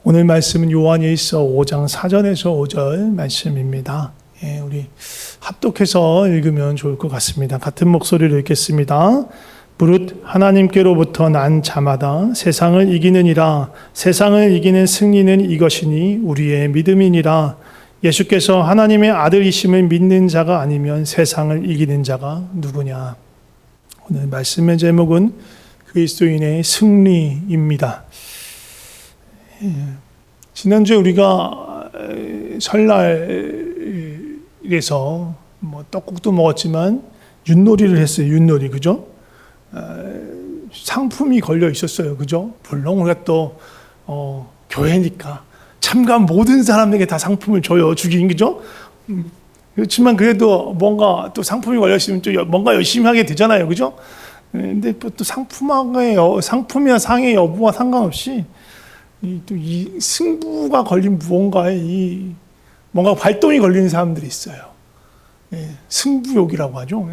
오늘 말씀은 요한일서 5장 4절에서 5절 말씀입니다. 우리 합독해서 읽으면 좋을 것 같습니다. 같은 목소리로 읽겠습니다. 무릇 하나님께로부터 난 자마다 세상을 이기느니라. 세상을 이기는 승리는 이것이니 우리의 믿음이니라. 예수께서 하나님의 아들이심을 믿는 자가 아니면 세상을 이기는 자가 누구냐. 오늘 말씀의 제목은 그리스도인의 승리입니다. 지난주에 우리가 설날에서 떡국도 먹었지만 윷놀이를 했어요. 윷놀이, 그죠? 상품이 걸려 있었어요. 그죠? 물론 우리가 또 교회니까 참가한 모든 사람에게 다 상품을 줘요. 주긴, 그죠? 그렇지만 그래도 뭔가 또 상품이 걸려 있으면 또 뭔가 열심히 하게 되잖아요. 그죠? 근데 또 상품이나 상의 여부와 상관없이 이 승부가 걸린 무언가에 뭔가 발동이 걸리는 사람들이 있어요. 승부욕이라고 하죠.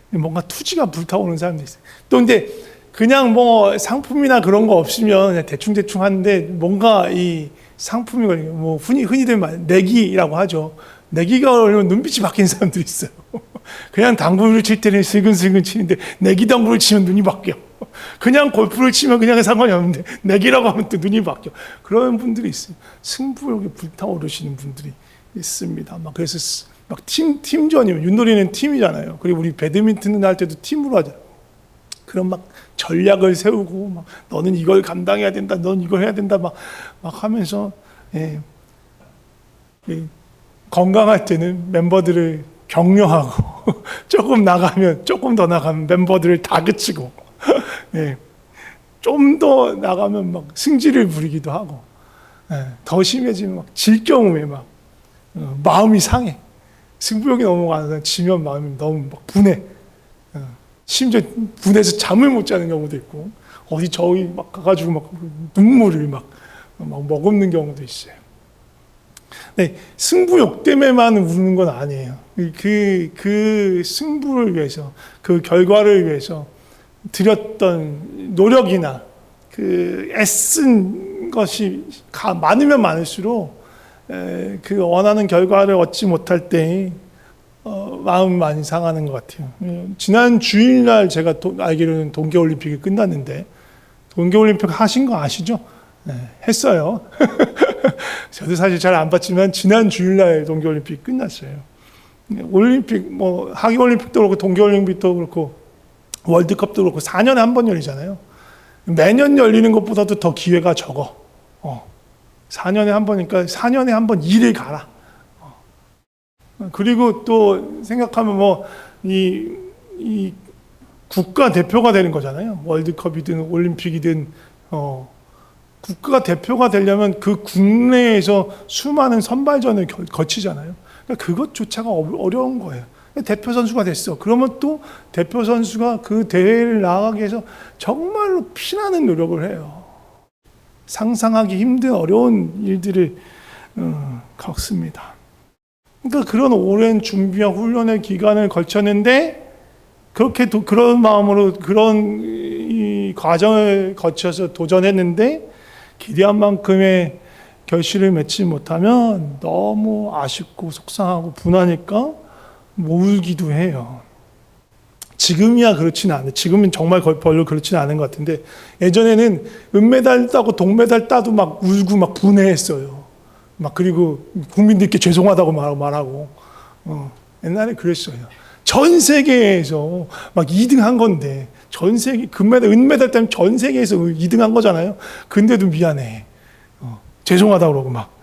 뭔가 투지가 불타오르는 사람들이 있어요. 또 근데 그냥 뭐 상품이나 그런 거 없으면 그냥 대충 하는데 뭔가 이 상품이 걸리면 뭐 흔히들 말 내기라고 하죠. 내기가 걸리면 눈빛이 바뀌는 사람들이 있어요. 그냥 당구를 칠 때는 슬근슬근 치는데 내기 당구를 치면 눈이 바뀌어. 그냥 골프를 치면 그냥 상관이 없는데 내기라고 하면 또 눈이 바뀌어. 그런 분들이 있어요. 승부욕에 불타오르시는 분들이 있습니다. 그래서 팀전이면 윷놀이는 팀이잖아요. 그리고 우리 배드민턴 할 때도 팀으로 하잖아요. 그런 전략을 세우고 너는 이걸 감당해야 된다, 넌 이걸 해야 된다 막 하면서 건강할 때는 멤버들을 격려하고 조금 더 나가면 멤버들을 다그치고 좀 더 나가면 승질을 부리기도 하고 더 심해지면 질 경우에 마음이 상해. 승부욕이 넘어가서 지면 마음이 너무 분해. 심지어 분해서 잠을 못 자는 경우도 있고 어디 저기 가가지고 눈물을 머금는 경우도 있어요. 네, 승부욕 때문에만 우는 건 아니에요. 그 승부를 위해서, 그 결과를 위해서 들였던 노력이나 그 애쓴 것이 많으면 많을수록 그 원하는 결과를 얻지 못할 때 마음이 많이 상하는 것 같아요. 지난 주일날 제가 알기로는 동계올림픽이 끝났는데 동계올림픽 하신 거 아시죠? 네, 했어요. 저도 사실 잘 안 봤지만 지난 주일날 동계올림픽 끝났어요. 올림픽 하계올림픽도 그렇고 동계올림픽도 그렇고 월드컵도 그렇고 4년에 한 번 열리잖아요. 매년 열리는 것보다도 더 기회가 적어. 4년에 한 번이니까 4년에 한 번 일을 가라. 그리고 또 생각하면 이 국가 대표가 되는 거잖아요. 월드컵이든 올림픽이든 국가 대표가 되려면 그 국내에서 수많은 선발전을 거치잖아요. 그러니까 그것조차가 어려운 거예요. 대표 선수가 됐어. 그러면 또 대표 선수가 그 대회를 나가기 위해서 정말로 피나는 노력을 해요. 상상하기 힘든 어려운 일들을 겪습니다. 그러니까 그런 오랜 준비와 훈련의 기간을 거쳤는데 그런 마음으로 그런 이 과정을 거쳐서 도전했는데 기대한 만큼의 결실을 맺지 못하면 너무 아쉽고 속상하고 분하니까 울기도 해요. 지금이야 그렇지는 않아요. 지금은 정말 별로 그렇지는 않은 것 같은데 예전에는 은메달 따고 동메달 따도 울고 분해했어요. 그리고 국민들께 죄송하다고 말하고 옛날에 그랬어요. 전 세계에서 2등 한 건데 전 세계 은메달 따면 전 세계에서 2등 한 거잖아요. 근데도 미안해. 죄송하다고 그러고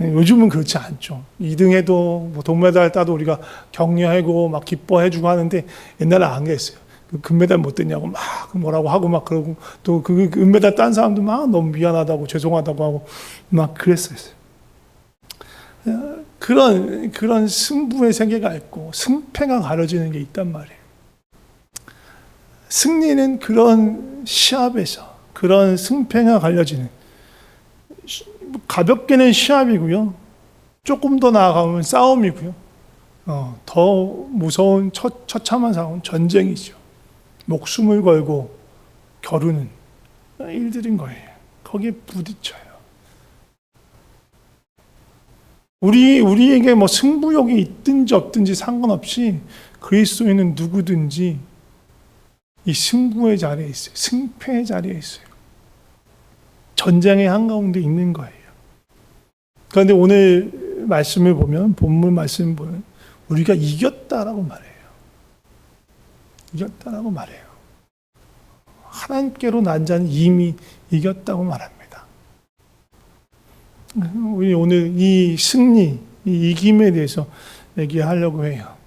요즘은 그렇지 않죠. 2등해도 동메달 따도 우리가 격려하고 기뻐해주고 하는데 옛날에 안 그랬어요. 금메달 못 땄냐고 뭐라고 하고 그러고 또 그 은메달 딴 사람도 너무 미안하다고 죄송하다고 하고 그랬어요. 그런 승부의 세계가 있고 승패가 가려지는 게 있단 말이에요. 승리는 그런 시합에서 그런 승패가 갈려지는 가볍게는 시합이고요. 조금 더 나아가면 싸움이고요. 더 무서운 처참한 싸움, 전쟁이죠. 목숨을 걸고 겨루는 일들인 거예요. 거기에 부딪혀요. 우리에게 뭐 승부욕이 있든지 없든지 상관없이 그리스도인은 누구든지 이 승부의 자리에 있어요. 승패의 자리에 있어요. 전쟁의 한가운데 있는 거예요. 그런데 오늘 말씀을 보면, 본문 말씀을 보면 우리가 이겼다라고 말해요. 이겼다라고 말해요. 하나님께로 난 자는 이미 이겼다고 말합니다. 우리 오늘 이 승리, 이 이김에 대해서 얘기하려고 해요.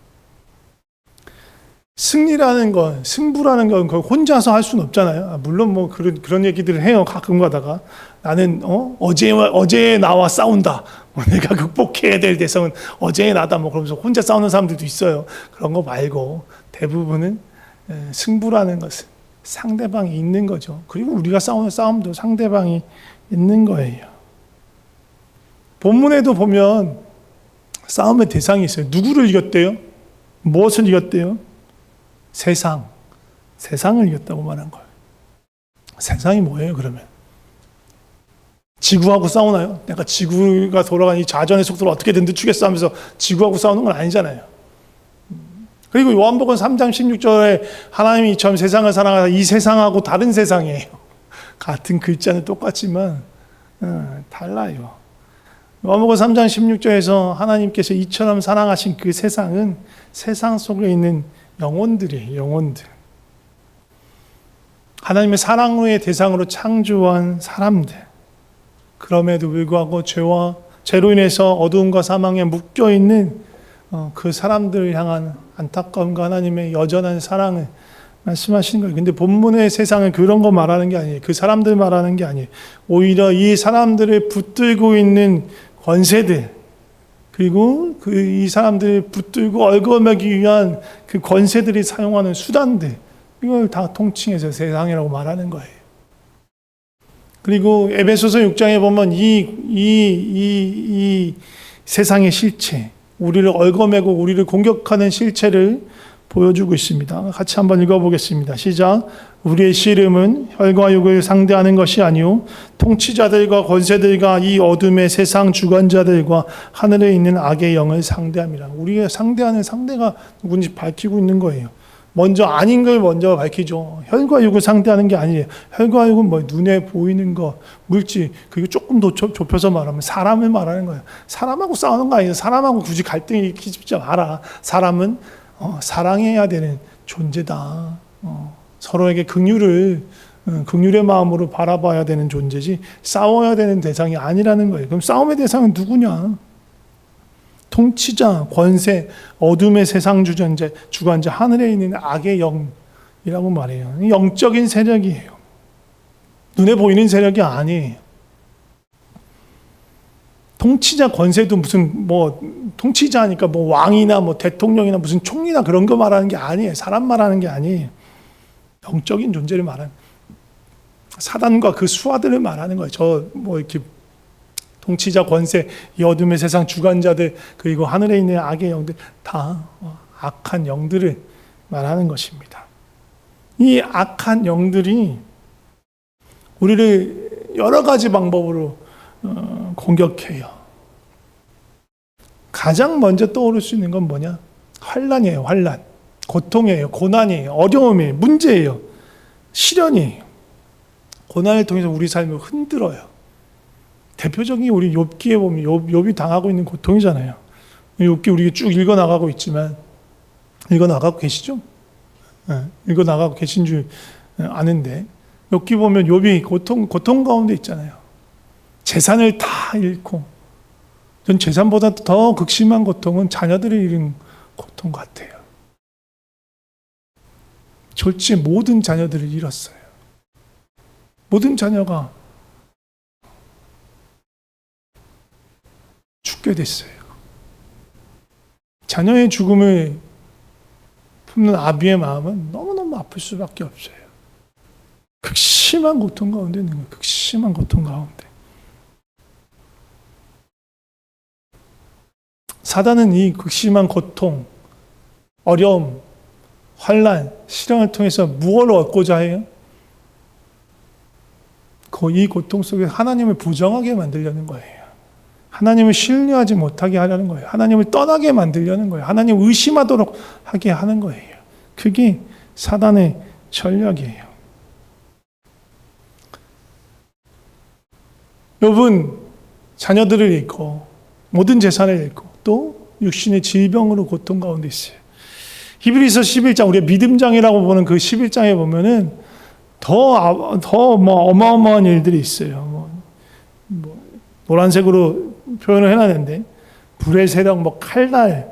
승리라는 건, 승부라는 건 혼자서 할 수는 없잖아요. 물론 뭐 그런 얘기들을 해요. 가끔 가다가. 나는, 어제 나와 싸운다. 내가 극복해야 될 대상은 어제의 나다. 뭐 그러면서 혼자 싸우는 사람들도 있어요. 그런 거 말고 대부분은 승부라는 것은 상대방이 있는 거죠. 그리고 우리가 싸우는 싸움도 상대방이 있는 거예요. 본문에도 보면 싸움의 대상이 있어요. 누구를 이겼대요? 무엇을 이겼대요? 세상을 이겼다고 말한 거예요. 세상이 뭐예요, 그러면? 지구하고 싸우나요? 내가 지구가 돌아가는 이 자전의 속도를 어떻게든 늦추겠어 하면서 지구하고 싸우는 건 아니잖아요. 그리고 요한복음 3장 16절에 하나님이 이처럼 세상을 사랑하사 이 세상하고 다른 세상이에요. 같은 글자는 똑같지만 달라요. 요한복음 3장 16절에서 하나님께서 이처럼 사랑하신 그 세상은 세상 속에 있는 영혼들이에요. 영혼들. 하나님의 사랑의 대상으로 창조한 사람들. 그럼에도 불구하고 죄로 인해서 어두움과 사망에 묶여있는 그 사람들을 향한 안타까움과 하나님의 여전한 사랑을 말씀하시는 거예요. 근데 본문의 세상은 그런 거 말하는 게 아니에요. 그 사람들 말하는 게 아니에요. 오히려 이 사람들을 붙들고 있는 권세들, 그리고 이 사람들을 붙들고 얽어매기 위한 그 권세들이 사용하는 수단들, 이걸 다 통칭해서 세상이라고 말하는 거예요. 그리고 에베소서 6장에 보면 이 세상의 실체, 우리를 얽어매고 우리를 공격하는 실체를 보여주고 있습니다. 같이 한번 읽어보겠습니다. 시작. 우리의 씨름은 혈과 육을 상대하는 것이 아니요 통치자들과 권세들과 이 어둠의 세상 주관자들과 하늘에 있는 악의 영을 상대함이라. 우리가 상대하는 상대가 누군지 밝히고 있는 거예요. 먼저 아닌 걸 먼저 밝히죠. 혈과 육을 상대하는 게 아니에요. 혈과 육은 뭐 눈에 보이는 거, 물질, 그리고 조금 더 좁혀서 말하면 사람을 말하는 거예요. 사람하고 싸우는 거 아니에요. 사람하고 굳이 갈등이 일으키지 마라. 사람은 사랑해야 되는 존재다. 서로에게 긍휼의 마음으로 바라봐야 되는 존재지 싸워야 되는 대상이 아니라는 거예요. 그럼 싸움의 대상은 누구냐? 통치자, 권세, 어둠의 세상 주관자, 하늘에 있는 악의 영이라고 말해요. 영적인 세력이에요. 눈에 보이는 세력이 아니에요. 통치자 권세도 무슨 통치자니까 왕이나 대통령이나 무슨 총리나 그런 거 말하는 게 아니에요. 사람 말하는 게 아니에요. 영적인 존재를 말하는, 사단과 그 수하들을 말하는 거예요. 이렇게 통치자 권세, 이 어둠의 세상 주관자들, 그리고 하늘에 있는 악의 영들, 다 악한 영들을 말하는 것입니다. 이 악한 영들이 우리를 여러 가지 방법으로 공격해요. 가장 먼저 떠오를 수 있는 건 뭐냐? 환난이에요. 환난. 고통이에요. 고난이에요. 어려움이에요. 문제예요. 시련이에요. 고난을 통해서 우리 삶을 흔들어요. 대표적인 우리 욥기에 보면 욥이 당하고 있는 고통이잖아요. 욥기 우리 쭉 읽어나가고 있지만, 읽어나가고 계시죠? 읽어나가고 계신 줄 아는데, 욥기 보면 욥이 고통 가운데 있잖아요. 재산을 다 잃고, 전 재산보다 더 극심한 고통은 자녀들을 잃은 고통 같아요. 졸지에 모든 자녀들을 잃었어요. 모든 자녀가 죽게 됐어요. 자녀의 죽음을 품는 아비의 마음은 너무너무 아플 수밖에 없어요. 극심한 고통 가운데 있는 거예요. 극심한 고통 가운데. 사단은 이 극심한 고통, 어려움, 환난, 시련을 통해서 무엇을 얻고자 해요? 이 고통 속에 하나님을 부정하게 만들려는 거예요. 하나님을 신뢰하지 못하게 하려는 거예요. 하나님을 떠나게 만들려는 거예요. 하나님을 의심하도록 하게 하는 거예요. 그게 사단의 전략이에요. 여러분, 자녀들을 잃고 모든 재산을 잃고 또 육신의 질병으로 고통 가운데 있어요. 히브리서 11장, 우리가 믿음장이라고 보는 그 11장에 보면은 더 어마어마한 일들이 있어요. 노란색으로 표현을 해놨는데, 불의 세력, 칼날,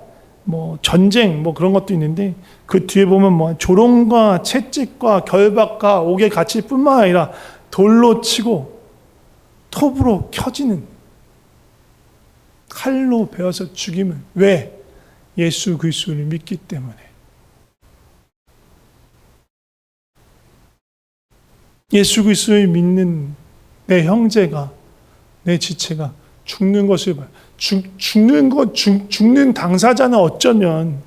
전쟁, 그런 것도 있는데, 그 뒤에 보면 조롱과 채찍과 결박과 옥에 갇힐 뿐만 아니라 돌로 치고 톱으로 켜지는, 칼로 베어서 죽임을. 왜? 예수 그리스도를 믿기 때문에. 예수 그리스도를 믿는 내 형제가, 내 지체가 죽는 것을 봐요. 죽는 당사자는 어쩌면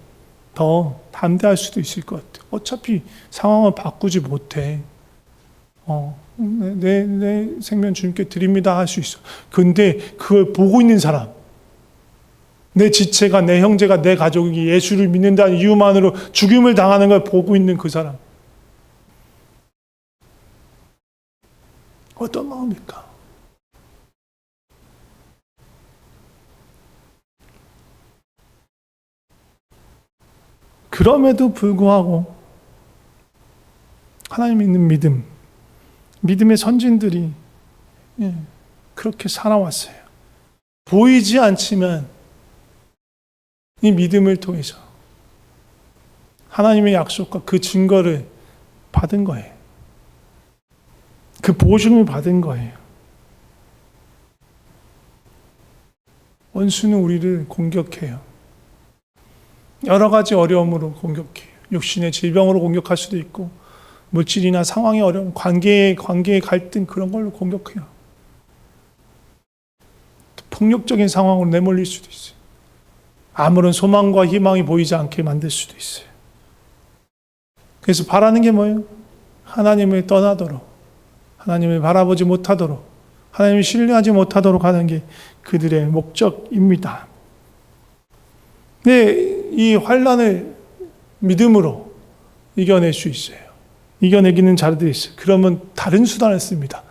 더 담대할 수도 있을 것 같아요. 어차피 상황을 바꾸지 못해. 내 생명 주님께 드립니다 할 수 있어. 근데 그걸 보고 있는 사람, 내 지체가, 내 형제가, 내 가족이 예수를 믿는다는 이유만으로 죽임을 당하는 걸 보고 있는 그 사람, 어떤 마음일까? 그럼에도 불구하고 하나님 믿는 믿음의 선진들이 그렇게 살아왔어요. 보이지 않지만 이 믿음을 통해서 하나님의 약속과 그 증거를 받은 거예요. 그 보증을 받은 거예요. 원수는 우리를 공격해요. 여러 가지 어려움으로 공격해요. 육신의 질병으로 공격할 수도 있고, 물질이나 상황의 어려움, 관계의 갈등, 그런 걸로 공격해요. 폭력적인 상황으로 내몰릴 수도 있어요. 아무런 소망과 희망이 보이지 않게 만들 수도 있어요. 그래서 바라는 게 뭐예요? 하나님을 떠나도록, 하나님을 바라보지 못하도록, 하나님을 신뢰하지 못하도록 하는 게 그들의 목적입니다. 네, 이 환난을 믿음으로 이겨낼 수 있어요. 이겨내기는 자들이 있어요. 그러면 다른 수단을 씁니다.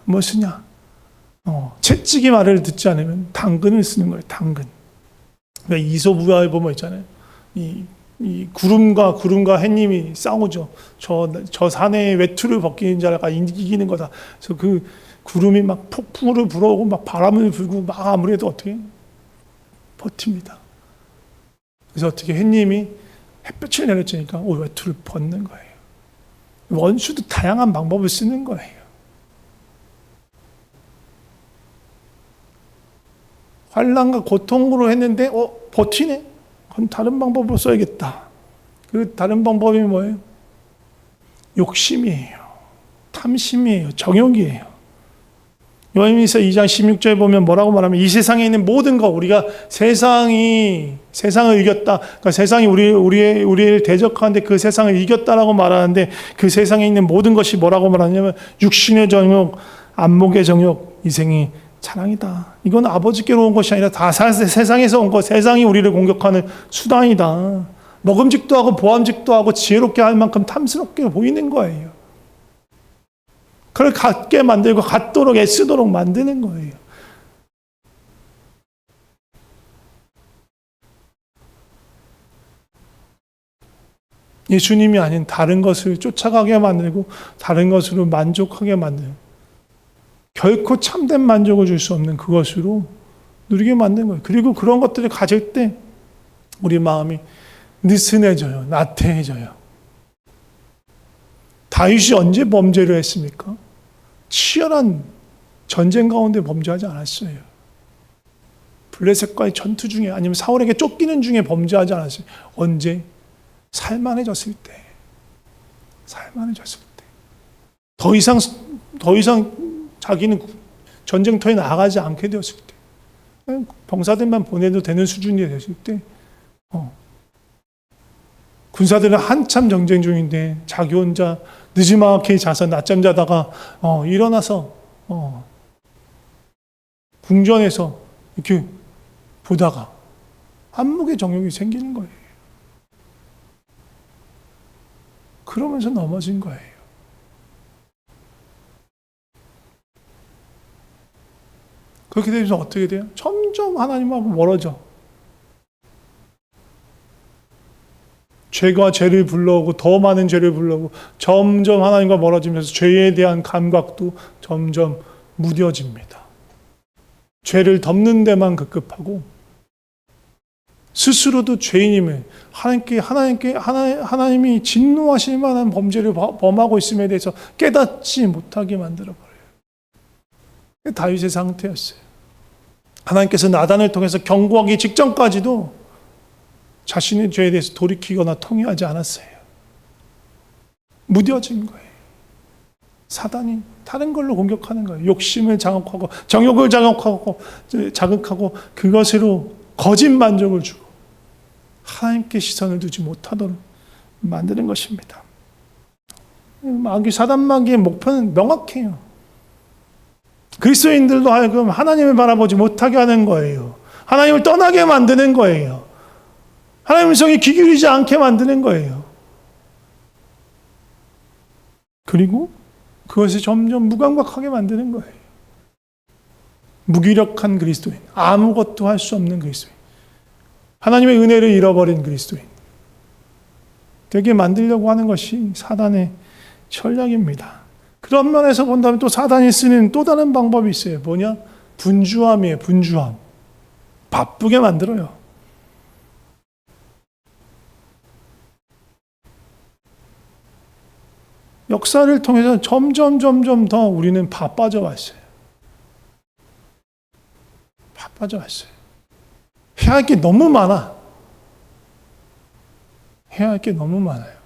뭐 쓰냐? 채찍이 말을 듣지 않으면 당근을 쓰는 거예요. 당근. 그러니까 이솝우화에 보면 있잖아요. 이 구름과 햇님이 싸우죠. 저 산에 외투를 벗기는 자가 이기는 거다. 그래서 그 구름이 막 폭풍우를 불어오고 막 바람을 불고 막 아무래도 어떻게 버팁니다. 그래서 어떻게 햇님이 햇볕을 내려주니까 외투를 벗는 거예요. 원수도 다양한 방법을 쓰는 거예요. 환난과 고통으로 했는데 버티네? 그럼 다른 방법으로 써야겠다. 그 다른 방법이 뭐예요? 욕심이에요. 탐심이에요. 정욕이에요. 요한일서 2장 16절에 보면 뭐라고 말하면, 이 세상에 있는 모든 것, 우리가 세상을 이겼다. 그러니까 세상이 우리를 대적하는데 그 세상을 이겼다라고 말하는데, 그 세상에 있는 모든 것이 뭐라고 말하냐면 육신의 정욕, 안목의 정욕, 이생의 자랑이다. 이건 아버지께로 온 것이 아니라 다 세상에서 온 것, 세상이 우리를 공격하는 수단이다. 먹음직도 하고 보암직도 하고 지혜롭게 할 만큼 탐스럽게 보이는 거예요. 그걸 갖게 만들고 갖도록 애쓰도록 만드는 거예요. 예수님이 아닌 다른 것을 쫓아가게 만들고 다른 것으로 만족하게 만드는, 결코 참된 만족을 줄 수 없는 그것으로 누리게 만든 거예요. 그리고 그런 것들을 가질 때 우리 마음이 느슨해져요. 나태해져요. 다윗이 언제 범죄를 했습니까? 치열한 전쟁 가운데 범죄하지 않았어요. 블레셋과의 전투 중에, 아니면 사울에게 쫓기는 중에 범죄하지 않았어요. 언제? 살만해졌을 때. 더 이상 자기는 전쟁터에 나가지 않게 되었을 때, 병사들만 보내도 되는 수준이 됐을 때, 군사들은 한참 전쟁 중인데 자기 혼자 느지막이 자서 낮잠 자다가 일어나서 궁전에서 이렇게 보다가 안목의 정욕이 생기는 거예요. 그러면서 넘어진 거예요. 그렇게 되면서 어떻게 돼요? 점점 하나님하고 멀어져. 죄가 죄를 불러오고 더 많은 죄를 불러오고 점점 하나님과 멀어지면서 죄에 대한 감각도 점점 무뎌집니다. 죄를 덮는 데만 급급하고 스스로도 죄인임을 하나님이 진노하실 만한 범죄를 범하고 있음에 대해서 깨닫지 못하게 만들어버려요. 다윗의 상태였어요. 하나님께서 나단을 통해서 경고하기 직전까지도 자신의 죄에 대해서 돌이키거나 통회하지 않았어요. 무뎌진 거예요. 사단이 다른 걸로 공격하는 거예요. 욕심을 자극하고 정욕을 자극하고 그것으로 거짓 만족을 주고 하나님께 시선을 두지 못하도록 만드는 것입니다. 사단 마귀의 목표는 명확해요. 그리스도인들도 하여금 하나님을 바라보지 못하게 하는 거예요. 하나님을 떠나게 만드는 거예요. 하나님의 성에 귀 기울이지 않게 만드는 거예요. 그리고 그것을 점점 무감각하게 만드는 거예요. 무기력한 그리스도인, 아무것도 할 수 없는 그리스도인, 하나님의 은혜를 잃어버린 그리스도인 되게 만들려고 하는 것이 사단의 전략입니다. 그런 면에서 본다면 또 사단이 쓰는 또 다른 방법이 있어요. 뭐냐? 분주함이에요. 분주함. 바쁘게 만들어요. 역사를 통해서 점점 더 우리는 바빠져 왔어요. 바빠져 왔어요. 해야 할 게 너무 많아. 해야 할 게 너무 많아요.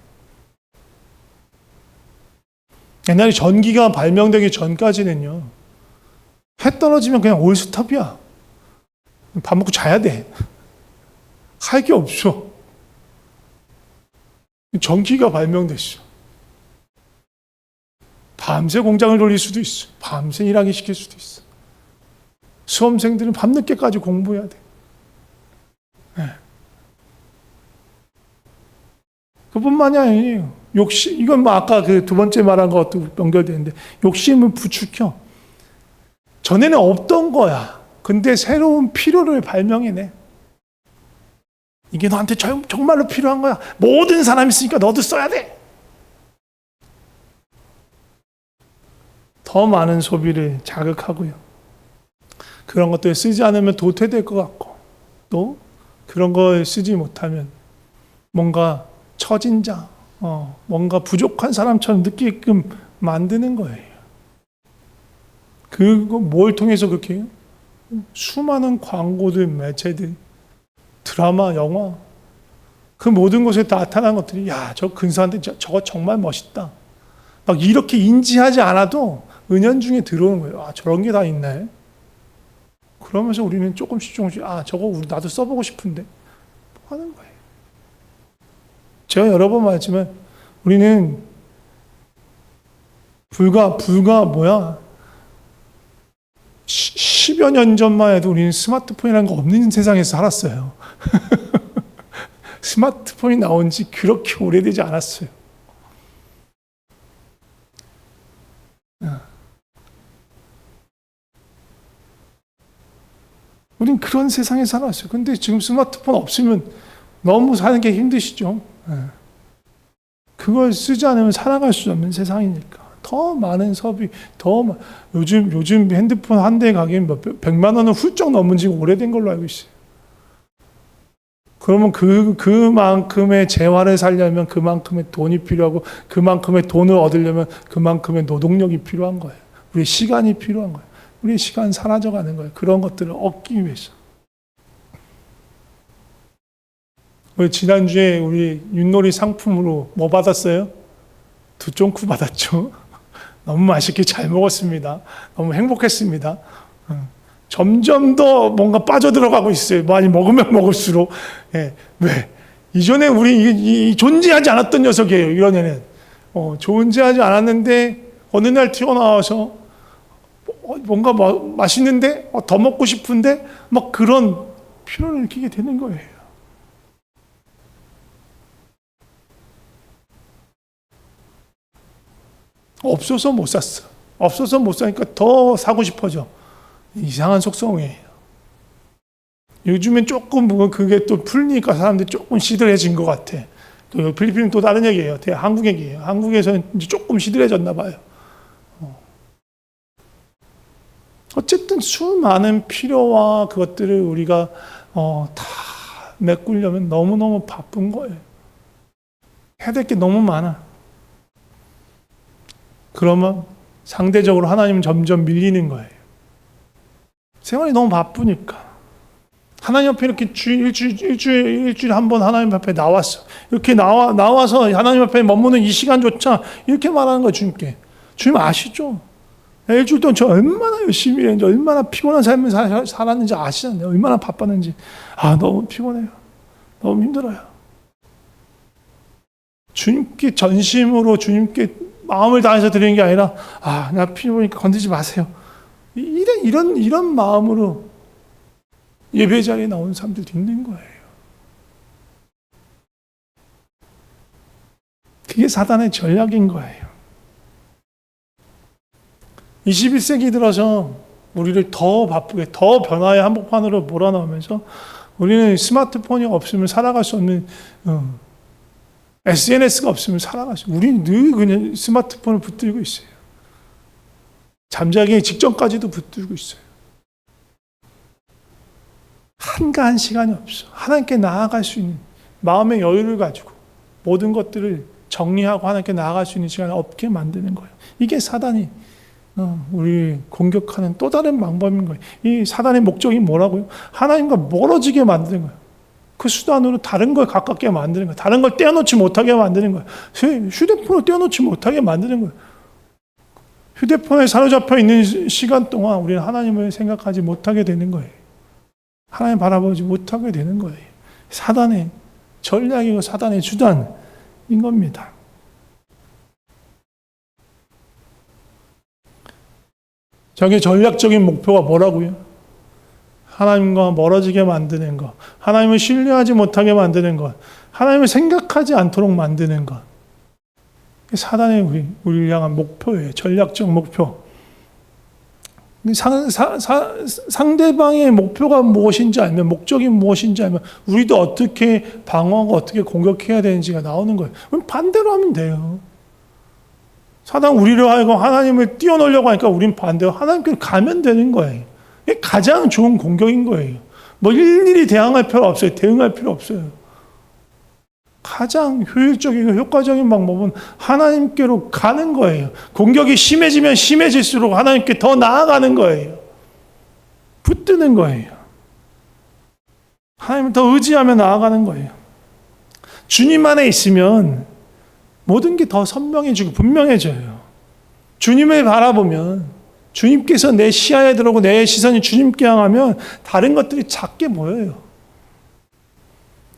옛날에 전기가 발명되기 전까지는요, 해 떨어지면 그냥 올스톱이야. 밥 먹고 자야 돼. 할 게 없어. 전기가 발명됐어. 밤새 공장을 돌릴 수도 있어. 밤새 일하게 시킬 수도 있어. 수험생들은 밤늦게까지 공부해야 돼. 네. 그뿐만이 아니에요. 욕심, 이건 뭐 아까 그 두 번째 말한 것도 연결되는데, 욕심을 부추겨. 전에는 없던 거야. 근데 새로운 필요를 발명해내. 이게 너한테 정말로 필요한 거야. 모든 사람이 쓰니까 너도 써야 돼. 더 많은 소비를 자극하고요. 그런 것들 쓰지 않으면 도태될 것 같고, 또 그런 걸 쓰지 못하면 뭔가 처진 자, 뭔가 부족한 사람처럼 느끼게끔 만드는 거예요. 그거 뭘 통해서 그렇게 해요? 수많은 광고들, 매체들, 드라마, 영화, 그 모든 곳에 나타난 것들이, 야, 저 근사한데 저거 정말 멋있다. 막 이렇게 인지하지 않아도 은연중에 들어오는 거예요. 아, 저런 게 다 있네. 그러면서 우리는 조금씩 저거 나도 써보고 싶은데 하는 거예요. 제가 여러 번 말했지만 우리는 불과 10여 년 전만 해도 우리는 스마트폰이라는 거 없는 세상에서 살았어요. 스마트폰이 나온 지 그렇게 오래되지 않았어요. 우린 그런 세상에 살았어요. 근데 지금 스마트폰 없으면 너무 사는 게 힘드시죠? 그걸 쓰지 않으면 살아갈 수 없는 세상이니까. 더 많은 소비, 요즘 핸드폰 한 대 가격이 100만 원은 훌쩍 넘은 지 오래된 걸로 알고 있어요. 그러면 그만큼의 재화를 살려면 그만큼의 돈이 필요하고, 그만큼의 돈을 얻으려면 그만큼의 노동력이 필요한 거예요. 우리의 시간이 필요한 거예요. 우리의 시간 사라져가는 거예요. 그런 것들을 얻기 위해서. 우리 지난주에 우리 윷놀이 상품으로 뭐 받았어요? 두쫑쿠 받았죠. 너무 맛있게 잘 먹었습니다. 너무 행복했습니다. 점점 더 뭔가 빠져들어가고 있어요. 많이 먹으면 먹을수록. 예. 왜? 이전에 우리 존재하지 않았던 녀석이에요. 이런 애는. 존재하지 않았는데 어느 날 튀어나와서 뭔가 맛있는데 더 먹고 싶은데 막 그런 필요를 느끼게 되는 거예요. 없어서 못 샀어. 없어서 못 사니까 더 사고 싶어져. 이상한 속성이에요. 요즘엔 조금 그게 또 풀리니까 사람들이 조금 시들해진 것 같아. 그 필리핀은 또 다른 얘기예요. 한국 얘기예요. 한국에서는 이제 조금 시들해졌나 봐요. 어쨌든 수많은 필요와 그것들을 우리가 다 메꾸려면 너무너무 바쁜 거예요. 해야 될 게 너무 많아. 그러면 상대적으로 하나님은 점점 밀리는 거예요. 생활이 너무 바쁘니까. 하나님 앞에 이렇게 일주일에 한 번 하나님 앞에 나왔어. 이렇게 나와서 하나님 앞에 머무는 이 시간조차 이렇게 말하는 거예요, 주님께. 주님 아시죠? 일주일 동안 저 얼마나 열심히 했는지, 얼마나 피곤한 삶을 살았는지 아시잖아요. 얼마나 바빴는지. 너무 피곤해요. 너무 힘들어요. 주님께 전심으로 주님께 마음을 다해서 드리는 게 아니라, 나 피곤하니까 건드리지 마세요. 이런 마음으로 예배 자리에 나오는 사람들도 있는 거예요. 그게 사단의 전략인 거예요. 21세기 들어서 우리를 더 바쁘게, 더 변화의 한복판으로 몰아넣으면서 우리는 스마트폰이 없으면 살아갈 수 없는, SNS가 없으면 살아갈 수 없는, 우리는 늘 그냥 스마트폰을 붙들고 있어요. 잠자기 직전까지도 붙들고 있어요. 한가한 시간이 없어. 하나님께 나아갈 수 있는 마음의 여유를 가지고 모든 것들을 정리하고 하나님께 나아갈 수 있는 시간을 없게 만드는 거예요. 이게 사단이 우리 공격하는 또 다른 방법인 거예요. 이 사단의 목적이 뭐라고요? 하나님과 멀어지게 만드는 거예요. 그 수단으로 다른 걸 가깝게 만드는 거예요. 다른 걸 떼어놓지 못하게 만드는 거예요. 휴대폰을 떼어놓지 못하게 만드는 거예요. 휴대폰에 사로잡혀 있는 시간 동안 우리는 하나님을 생각하지 못하게 되는 거예요. 하나님 바라보지 못하게 되는 거예요. 사단의 전략이고 사단의 수단인 겁니다. 저게 전략적인 목표가 뭐라고요? 하나님과 멀어지게 만드는 것, 하나님을 신뢰하지 못하게 만드는 것, 하나님을 생각하지 않도록 만드는 것. 사단의 우리를 향한 목표예요. 전략적 목표. 상대방의 목표가 무엇인지 알면, 목적이 무엇인지 알면 우리도 어떻게 방어하고 어떻게 공격해야 되는지가 나오는 거예요. 그럼 반대로 하면 돼요. 사단 우리를 하여금 하나님을 띄워놓으려고 하니까 우린 반대로 하나님께로 가면 되는 거예요. 이게 가장 좋은 공격인 거예요. 일일이 대응할 필요 없어요. 대응할 필요 없어요. 가장 효율적이고 효과적인 방법은 하나님께로 가는 거예요. 공격이 심해지면 심해질수록 하나님께 더 나아가는 거예요. 붙드는 거예요. 하나님을 더 의지하며 나아가는 거예요. 주님 안에 있으면 모든 게 더 선명해지고 분명해져요. 주님을 바라보면, 주님께서 내 시야에 들어오고 내 시선이 주님께 향하면 다른 것들이 작게 보여요.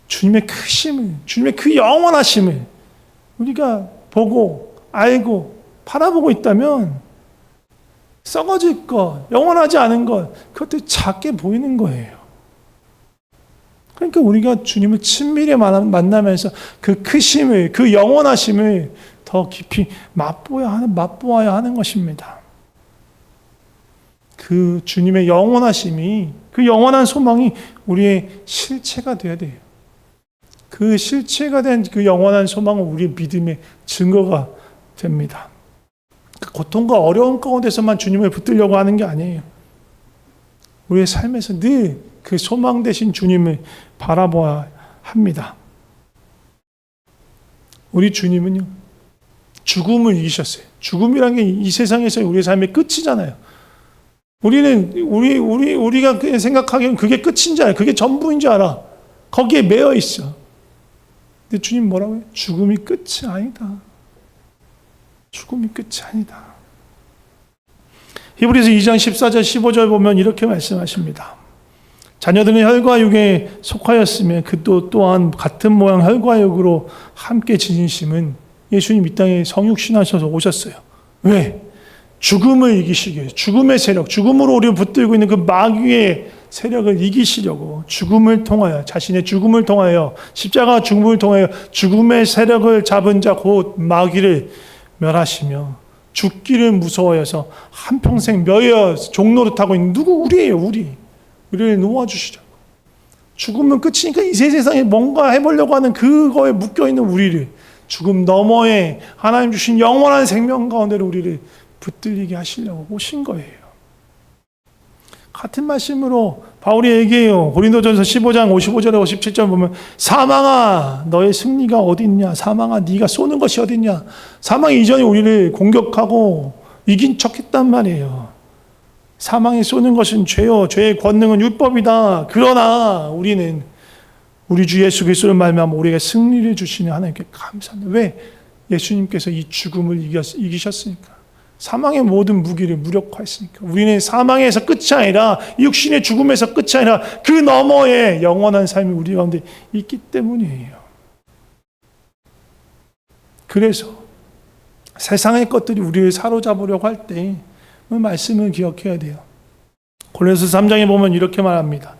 주님의 크심을, 주님의 그 영원하심을 우리가 보고 알고 바라보고 있다면 썩어질 것, 영원하지 않은 것, 그것들이 작게 보이는 거예요. 그러니까 우리가 주님을 친밀히 만나면서 그 크심을, 그 영원하심을 더 깊이 맛보아야 하는 것입니다. 그 주님의 영원하심이, 그 영원한 소망이 우리의 실체가 되어야 돼요. 그 실체가 된 그 영원한 소망은 우리의 믿음의 증거가 됩니다. 그 고통과 어려운 가운데서만 주님을 붙들려고 하는 게 아니에요. 우리의 삶에서 늘 그 소망 되신 주님을 바라보아야 합니다. 우리 주님은요, 죽음을 이기셨어요. 죽음이란 게 이 세상에서 우리의 삶의 끝이잖아요. 우리가 생각하기에는 그게 끝인 줄 알아. 그게 전부인 줄 알아. 거기에 매여 있어. 근데 주님 뭐라고요? 죽음이 끝이 아니다. 죽음이 끝이 아니다. 히브리서 2장 14절 15절 보면 이렇게 말씀하십니다. 자녀들은 혈과 육에 속하였으며 그도 또한 같은 모양 혈과 육으로 함께 지니심은 예수님 이 땅에 성육신하셔서 오셨어요. 왜? 죽음을 이기시기 위해서, 죽음의 세력, 죽음으로 우리를 붙들고 있는 그 마귀의 세력을 이기시려고 죽음을 통하여, 자신의 죽음을 통하여, 십자가 죽음을 통하여 죽음의 세력을 잡은 자 곧 마귀를 멸하시며 죽기를 무서워해서 한평생 멸여 종노릇하고 있는 누구? 우리예요. 우리를 놓아주시죠. 죽으면 끝이니까 이 세상에 뭔가 해보려고 하는 그거에 묶여있는 우리를, 죽음 너머에 하나님 주신 영원한 생명 가운데로 우리를 붙들리게 하시려고 오신 거예요. 같은 말씀으로 바울이 얘기해요. 고린도전서 15장 55절에 57절 보면, 사망아 너의 승리가 어디 있냐? 사망아 네가 쏘는 것이 어디 있냐? 사망 이전에 우리를 공격하고 이긴 척했단 말이에요. 사망이 쏘는 것은 죄요, 죄의 권능은 율법이다. 그러나 우리는 우리 주 예수 그리스도를 말미암아 우리에게 승리를 주시는 하나님께 감사합니다. 왜? 예수님께서 이 죽음을 이기셨으니까. 사망의 모든 무기를 무력화했으니까. 우리는 사망에서 끝이 아니라, 육신의 죽음에서 끝이 아니라 그 너머에 영원한 삶이 우리 가운데 있기 때문이에요. 그래서 세상의 것들이 우리를 사로잡으려고 할 때 말씀을 기억해야 돼요. 고린도서 3장에 보면 이렇게 말합니다.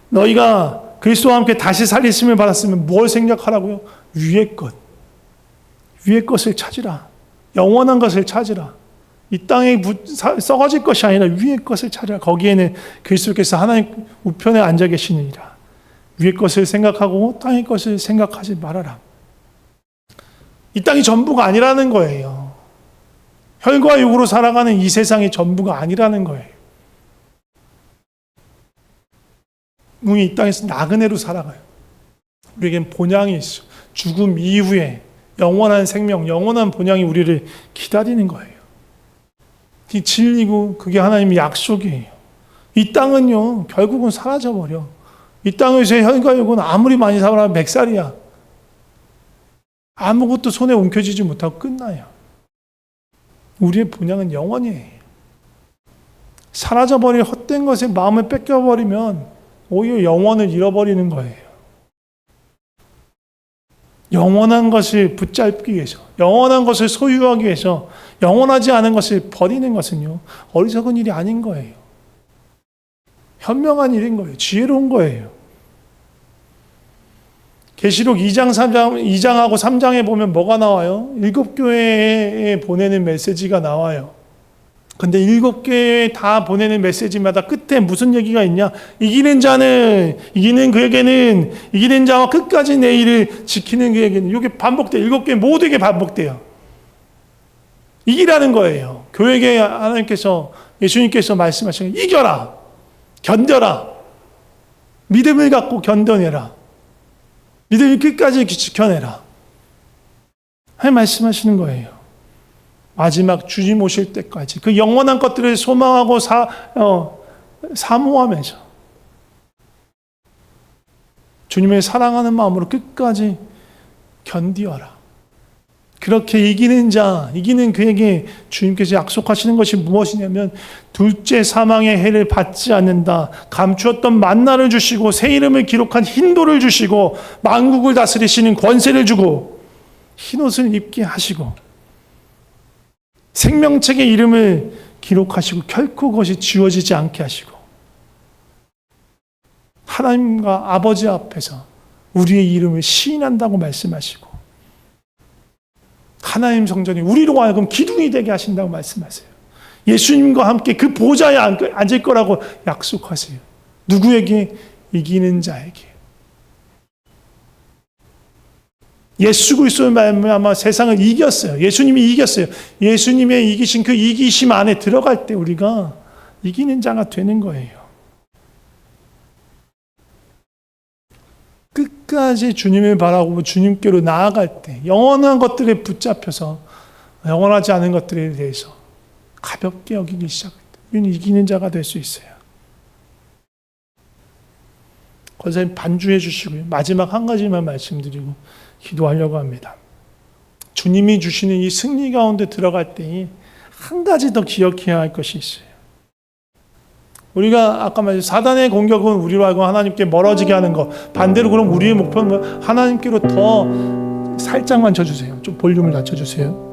너희가 그리스도와 함께 다시 살리심을 받았으면 뭘 생각하라고요? 위의 것. 위의 것을 찾으라. 영원한 것을 찾으라. 이 땅에 썩어질 것이 아니라 위의 것을 찾으라. 거기에는 그리스도께서 하나님 우편에 앉아 계시느니라. 위의 것을 생각하고 땅의 것을 생각하지 말아라. 이 땅이 전부가 아니라는 거예요. 혈과 육으로 살아가는 이 세상이 전부가 아니라는 거예요. 우리 이 땅에서 나그네로 살아가요. 우리에겐 본향이 있어. 죽음 이후에 영원한 생명, 영원한 본향이 우리를 기다리는 거예요. 이 진리고 그게 하나님의 약속이에요. 이 땅은요, 결국은 사라져버려. 이 땅에서의 혈과 육은 아무리 많이 살아도 맥살이야. 아무것도 손에 옮겨지지 못하고 끝나요. 우리의 본향은 영원이에요. 사라져버릴 헛된 것에 마음을 뺏겨버리면 오히려 영원을 잃어버리는 거예요. 영원한 것을 붙잡기 위해서, 영원한 것을 소유하기 위해서 영원하지 않은 것을 버리는 것은요, 어리석은 일이 아닌 거예요. 현명한 일인 거예요. 지혜로운 거예요. 계시록 2장하고 3장에 보면 뭐가 나와요? 7교회에 보내는 메시지가 나와요. 근데 7교회에 다 보내는 메시지마다 끝에 무슨 얘기가 있냐? 이기는 자는, 이기는 그에게는, 이기는 자와 끝까지 내 일을 지키는 그에게는. 이게 반복돼요. 7교회 모두에게 반복돼요. 이기라는 거예요. 교회에게 하나님께서, 예수님께서 말씀하시는, 이겨라! 견뎌라! 믿음을 갖고 견뎌내라. 믿음을 끝까지 지켜내라. 하나님 말씀하시는 거예요. 마지막 주님 오실 때까지 그 영원한 것들을 소망하고 사모하면서 주님을 사랑하는 마음으로 끝까지 견디어라. 그렇게 이기는 자, 이기는 그에게 주님께서 약속하시는 것이 무엇이냐면, 둘째 사망의 해를 받지 않는다. 감추었던 만나를 주시고 새 이름을 기록한 흰돌을 주시고 만국을 다스리시는 권세를 주고 흰옷을 입게 하시고 생명책의 이름을 기록하시고 결코 그것이 지워지지 않게 하시고 하나님과 아버지 앞에서 우리의 이름을 시인한다고 말씀하시고 하나님 성전이 우리로 하여금 기둥이 되게 하신다고 말씀하세요. 예수님과 함께 그 보좌에 앉을 거라고 약속하세요. 누구에게? 이기는 자에게. 예수 그리스도의 말미암아 세상을 이겼어요. 예수님이 이겼어요. 예수님의 이기신 그 이기심 안에 들어갈 때 우리가 이기는 자가 되는 거예요. 끝까지 주님을 바라고 주님께로 나아갈 때 영원한 것들에 붙잡혀서 영원하지 않은 것들에 대해서 가볍게 여기기 시작할 때 우리는 이기는 자가 될 수 있어요. 권사님 반주해 주시고요. 마지막 한 가지만 말씀드리고 기도하려고 합니다. 주님이 주시는 이 승리 가운데 들어갈 때 한 가지 더 기억해야 할 것이 있어요. 우리가 아까 말했죠. 사단의 공격은 우리로 하여금 하나님께 멀어지게 하는 거. 반대로 그럼 우리의 목표는 하나님께로 더 살짝만 쳐주세요. 좀 볼륨을 낮춰주세요.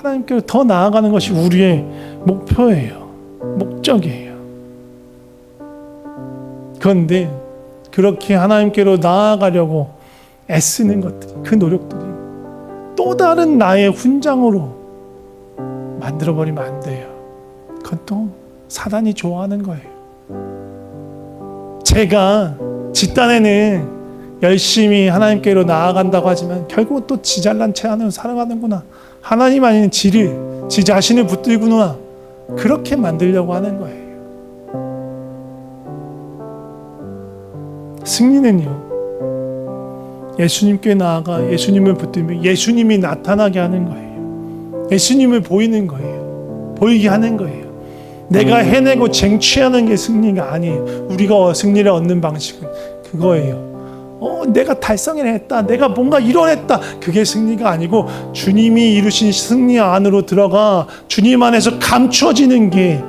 하나님께로 더 나아가는 것이 우리의 목표예요. 목적이에요. 그런데 그렇게 하나님께로 나아가려고 애쓰는 것들이, 그 노력들이 또 다른 나의 훈장으로 만들어버리면 안 돼요. 그건 또 사단이 좋아하는 거예요. 제가 뒷단에는 열심히 하나님께로 나아간다고 하지만 결국 또 지 잘난 채 안으로 살아가는구나. 하나님 아닌 지를, 지 자신을 붙들구나. 그렇게 만들려고 하는 거예요. 승리는요, 예수님께 나아가 예수님을 붙들며 예수님이 나타나게 하는 거예요. 예수님을 보이는 거예요. 보이게 하는 거예요. 내가 해내고 쟁취하는 게 승리가 아니에요. 우리가 승리를 얻는 방식은 그거예요. 내가 달성해냈다, 내가 뭔가 이뤄냈다, 그게 승리가 아니고 주님이 이루신 승리 안으로 들어가 주님 안에서 감추어지는 게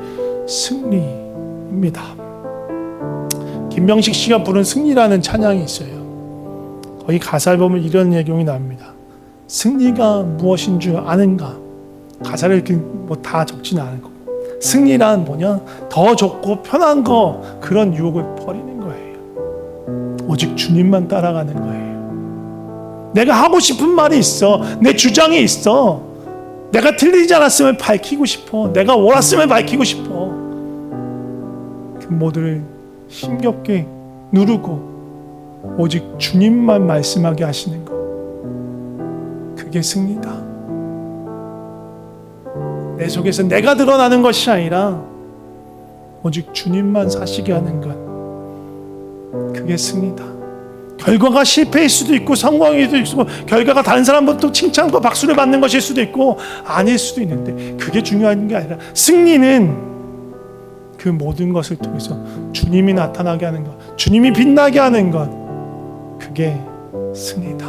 승리입니다. 김명식 씨가 부른 승리라는 찬양이 있어요. 거기 가사를 보면 이런 내용이 나옵니다. 승리가 무엇인 줄 아는가? 가사를 이렇게 다 적지는 않을 거고, 승리란 뭐냐? 더 좋고 편한 거, 그런 유혹을 버리는 거예요. 오직 주님만 따라가는 거예요. 내가 하고 싶은 말이 있어, 내 주장이 있어, 내가 틀리지 않았음을 밝히고 싶어, 내가 옳았음을 밝히고 싶어. 그 모두를 힘겹게 누르고 오직 주님만 말씀하게 하시는 것, 그게 승리다. 내 속에서 내가 드러나는 것이 아니라 오직 주님만 사시게 하는 것, 그게 승리다. 결과가 실패일 수도 있고 성공일 수도 있고, 결과가 다른 사람부터 칭찬과 박수를 받는 것일 수도 있고 아닐 수도 있는데, 그게 중요한 게 아니라 승리는 그 모든 것을 통해서 주님이 나타나게 하는 것, 주님이 빛나게 하는 것, 그게 승리다.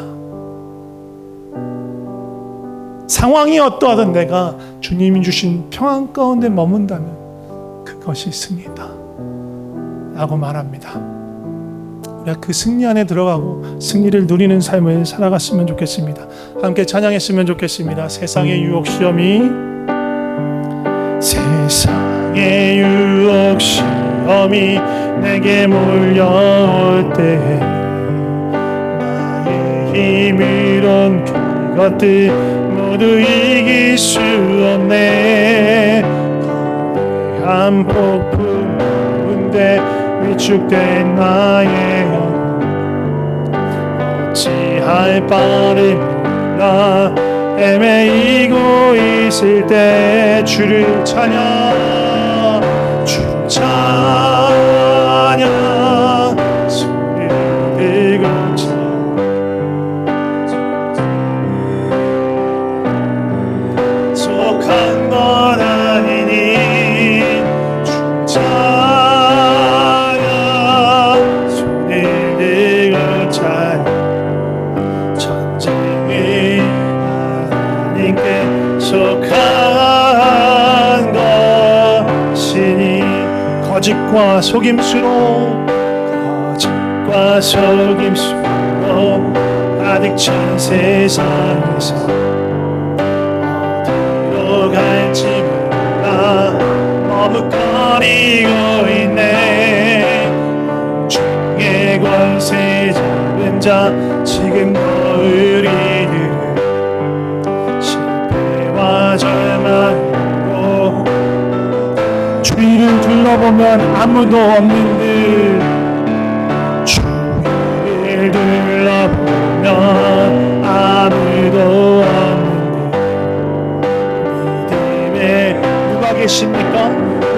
상황이 어떠하든 내가 주님이 주신 평안 가운데 머문다면 그것이 승리다 라고 말합니다. 우리가 그 승리 안에 들어가고 승리를 누리는 삶을 살아갔으면 좋겠습니다. 함께 찬양했으면 좋겠습니다. 세상의 유혹 시험이, 세상의 유혹 시험이 내게 몰려올 때 나의 힘이론 그것들 모두 이길 수 없네. 거대한 폭풍 가운데 위축된 나의 영혼, 어찌할 바를 몰라 헤매이고 있을 때 주를 찬양, 주를 찬양, 소리를 들고 속한 건 아니니 주를 찬양, 소리를 들고 찬양. 전쟁이 하나님께 속한 것이니, 거짓과 속임수로 가득 찬 세상에서 어디로 갈지 몰라 머뭇거리고 있네. 중의 권세 잡은 자 지금도 우리들은 실패와 절망으로 주위를 둘러보면 아무도 없는 듯, 주위를 둘러보면 아무도 없는 듯, 믿음에 누가 계십니까?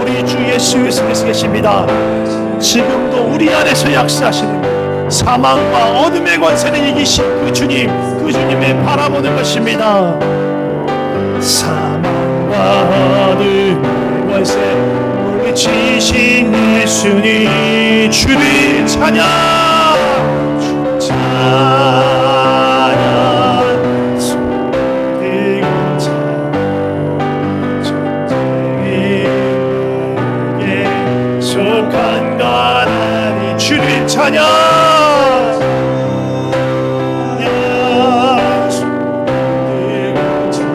우리 주 예수 그리스도께서 계십니다. 지금도 우리 안에서 역사하시는 사망과 어둠의 권세를 이기신 그 주님, 그 주님을 바라보는 것입니다. 사망과 어둠의 권세 물리치신 예수님, 주를 찬양, 주를 찬양, 손들고 찬양. 전쟁이 나에게 속한 것 아니, 주를 찬양, 찬양, 손들고 찬양.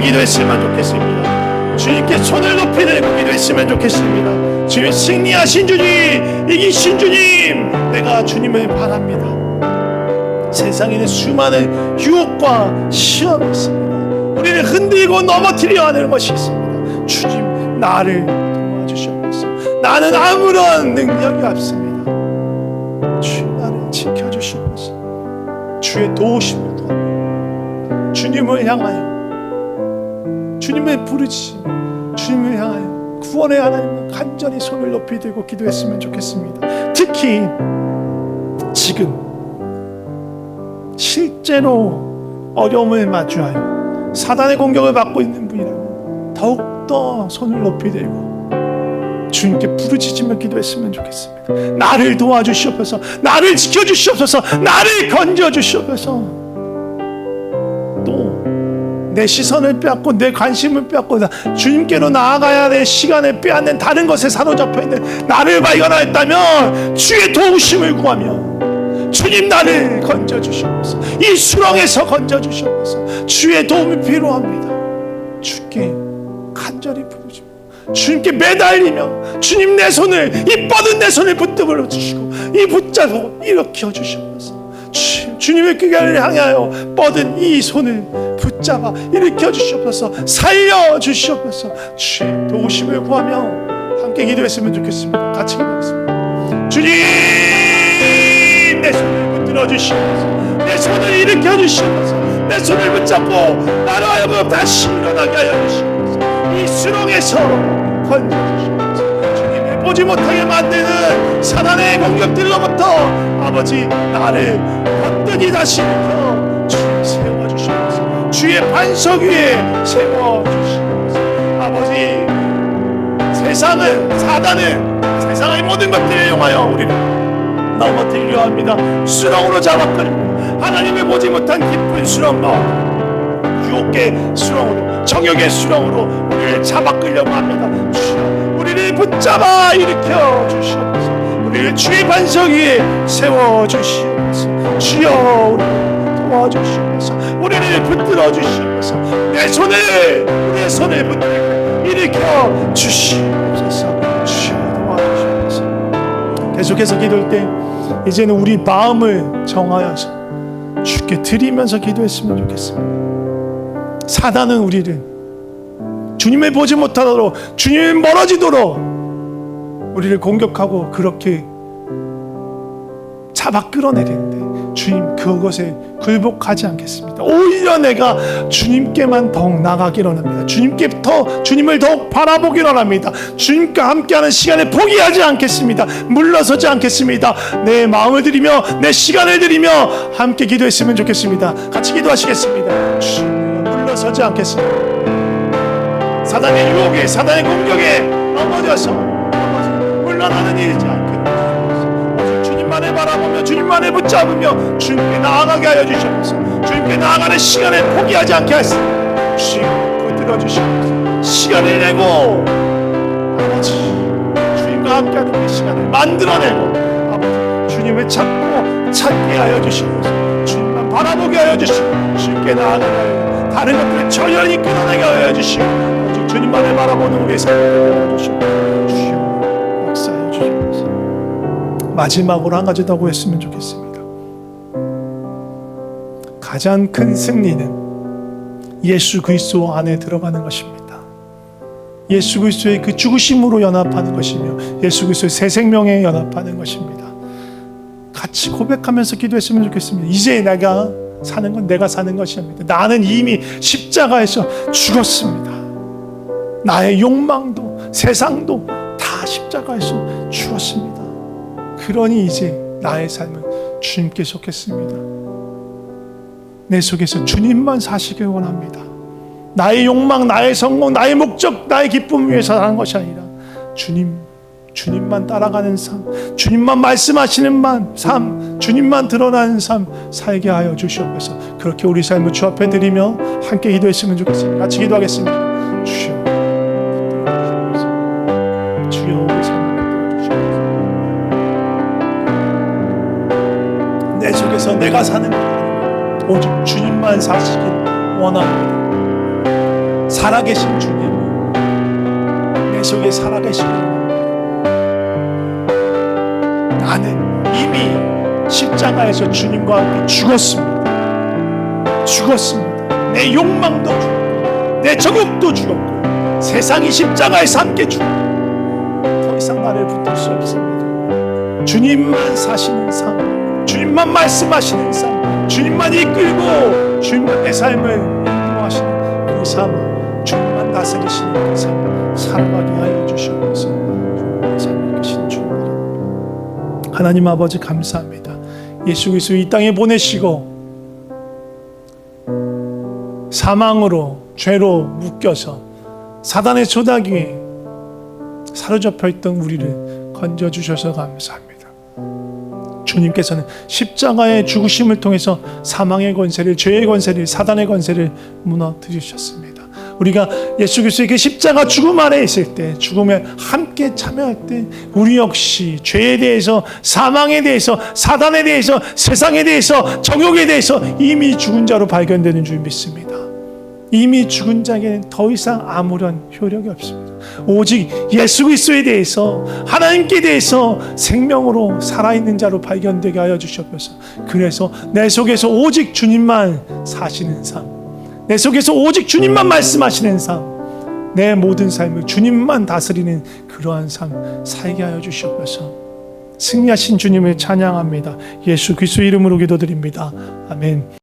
기도했으면 좋겠습니다. 주님께 손을 높이 들고 기도했으면 좋겠습니다. 주님, 승리하신 주님, 이기신 주님, 내가 주님을 바랍니다. 세상에 있는 수많은 유혹과 시험이 있습니다. 우리를 흔들고 넘어뜨려 하는 것이 있습니다. 주님, 나를 도와주시옵소서. 나는 아무런 능력이 없습니다. 주, 나를 지켜주시옵소서. 주의 도우심을 구합니다. 주님을 향하여, 주님을 부르짖으며 주님을 향하여 구원의 하나님을 간절히 손을 높이 들고 기도했으면 좋겠습니다. 특히 지금 실제로 어려움을 마주하여 사단의 공격을 받고 있는 분이라면 더욱더 손을 높이 들고 주님께 부르짖으며 기도했으면 좋겠습니다. 나를 도와주시옵소서. 나를 지켜주시옵소서. 나를 건져주시옵소서. 또 내 시선을 빼앗고 내 관심을 빼앗고 주님께로 나아가야 될 시간을 빼앗는 다른 것에 사로잡혀 있는 나를 발견하였다면 주의 도우심을 구하며 주님, 나를 건져주시옵소서. 이 수렁에서 건져주시옵소서. 주의 도움이 필요합니다. 주께 간절히 부르짖고 주님께 매달리며 주님, 내 손을, 이 뻗은 내 손을 붙들어 주시고 이 붙잡고 일으켜 주시옵소서. 주님의 귀를 향하여 뻗은 이 손을 붙잡아 일으켜 주시옵소서. 살려 주시옵소서. 주의 도우심을 구하며 함께 기도했으면 좋겠습니다. 같이 기도하겠습니다. 주님, 내 손을 붙들어 주시옵소서. 내 손을 일으켜 주시옵소서. 내 손을 붙잡고 나로 하여금 다시 일어나게 하여 주시옵소서. 이 수렁에서 건져 주시옵소서. 주님을 보지 못하게 만드는 사단의 공격들로부터 아버지, 나를 번든히 다시 일으켜 주님 세워 주시옵소서. 주의 반석 위에 세워 주시옵소서. 아버지, 세상은, 사단은 세상의 모든 것들을 이용하여 우리를 넘어뜨리려 합니다. 수렁으로 잡아끌고 하나님을 보지 못한 깊은 수렁과 유혹의 수렁으로, 정욕의 수렁으로 우리를 잡아끌려고 합니다. 주여, 우리를 붙잡아 일으켜 주시옵소서. 우리를 주의 반석 위에 세워 주시옵소서. 주여, 우리를 도와주시옵소서. 우리를 붙들어 주시옵소서. 내 손을, 우리의 손을 붙들고 일으켜 주시옵소서. 주여, 도와주시옵소서. 계속해서 기도할 때 이제는 우리 마음을 정하여서 주께 드리면서 기도했으면 좋겠습니다. 사단은 우리를 주님을 보지 못하도록, 주님을 멀어지도록 우리를 공격하고 그렇게 잡아 끌어내리는데 주님, 그것에 굴복하지 않겠습니다. 오히려 내가 주님께만 더욱 나가기를 원합니다. 주님을 더욱 바라보기를 원합니다. 주님과 함께하는 시간을 포기하지 않겠습니다. 물러서지 않겠습니다. 내 마음을 드리며 내 시간을 드리며 함께 기도했으면 좋겠습니다. 같이 기도하시겠습니다. 주님, 물러서지 않겠습니다. 사단의 유혹에, 사단의 공격에 넘어져서 물러나는 일이지 않겠습니다. 주님만을 바라보며 주님만을 붙잡으며 주님께 나아가게 하여 주시옵소서. 주님께 나아가는 시간을 포기하지 않게 하시옵소서. 주님, 붙들어 주시옵소서. 시간을 내고 아버지, 주님과 함께하는 그 시간을 만들어내고 아버지, 주님을 찾게 하여 주시옵소서. 주님만 바라보게 하여 주시고 주님께 나아가게 하여 다른 것들을 전연히 끊어내게 하여 주시고 오직 주님만을 바라보는 우리의 삶을 하여 주시고 주여, 역사해 주시옵소서. 마지막으로 한 가지 더 구했으면 좋겠습니다. 가장 큰 승리는 예수 그리스도 안에 들어가는 것입니다. 예수 그리스도의 그 죽으심으로 연합하는 것이며 예수 그리스도의 새 생명에 연합하는 것입니다. 같이 고백하면서 기도했으면 좋겠습니다. 이제 내가 사는 건 내가 사는 것이 아닙니다. 나는 이미 십자가에서 죽었습니다. 나의 욕망도 세상도 다 십자가에서 죽었습니다. 그러니 이제 나의 삶은 주님께 속했습니다. 내 속에서 주님만 사시길 원합니다. 나의 욕망, 나의 성공, 나의 목적, 나의 기쁨 위해서 사는 것이 아니라 주님만 따라가는 삶, 주님만 말씀하시는 삶, 주님만 드러나는 삶 살게 하여 주시옵소서. 그렇게 우리 삶을 주 앞에 드리며 함께 기도했으면 좋겠습니다. 같이 기도하겠습니다. 주여, 주여, 우리 삶을 붙들어 주시옵소서. 내 속에서 내가 사는 것 아니라 오직 주님만 사시길 원합니다. 살아계신 주님, 내 속에 살아계신 주님, 나는 이미 십자가에서 주님과 함께 죽었습니다. 내 욕망도 죽었고 내 정욕도 죽었고 세상이 십자가에서 함께 죽었고 더 이상 나를 붙들 수 없습니다. 주님만 사시는 삶, 주님만 말씀하시는 삶, 주님만 이끌고 주님만 내 삶을 인도하시는 그 삶, 주님만 다스리시는 그 삶 살아가게 하여 주시옵소서. 삶을 이끄시는 주님, 하나님 아버지 감사합니다. 예수 그리스도 이 땅에 보내시고 사망으로 죄로 묶여서 사단의 소나기에 사로잡혀 있던 우리를 건져주셔서 감사합니다. 주님께서는 십자가의 죽으심을 통해서 사망의 권세를, 죄의 권세를, 사단의 권세를 무너뜨리셨습니다. 우리가 예수 그리스도의 그 십자가 죽음 아래 있을 때, 죽음에 함께 참여할 때 우리 역시 죄에 대해서, 사망에 대해서, 사단에 대해서, 세상에 대해서, 정욕에 대해서 이미 죽은 자로 발견되는 줄 믿습니다. 이미 죽은 자에게는 더 이상 아무런 효력이 없습니다. 오직 예수 그리스도에 대해서, 하나님께 대해서 생명으로 살아있는 자로 발견되게 하여 주시옵소서. 그래서 내 속에서 오직 주님만 사시는 삶, 내 속에서 오직 주님만 말씀하시는 삶, 내 모든 삶을 주님만 다스리는 그러한 삶 살게 하여 주시옵소서. 승리하신 주님을 찬양합니다. 예수 그리스도 이름으로 기도드립니다. 아멘.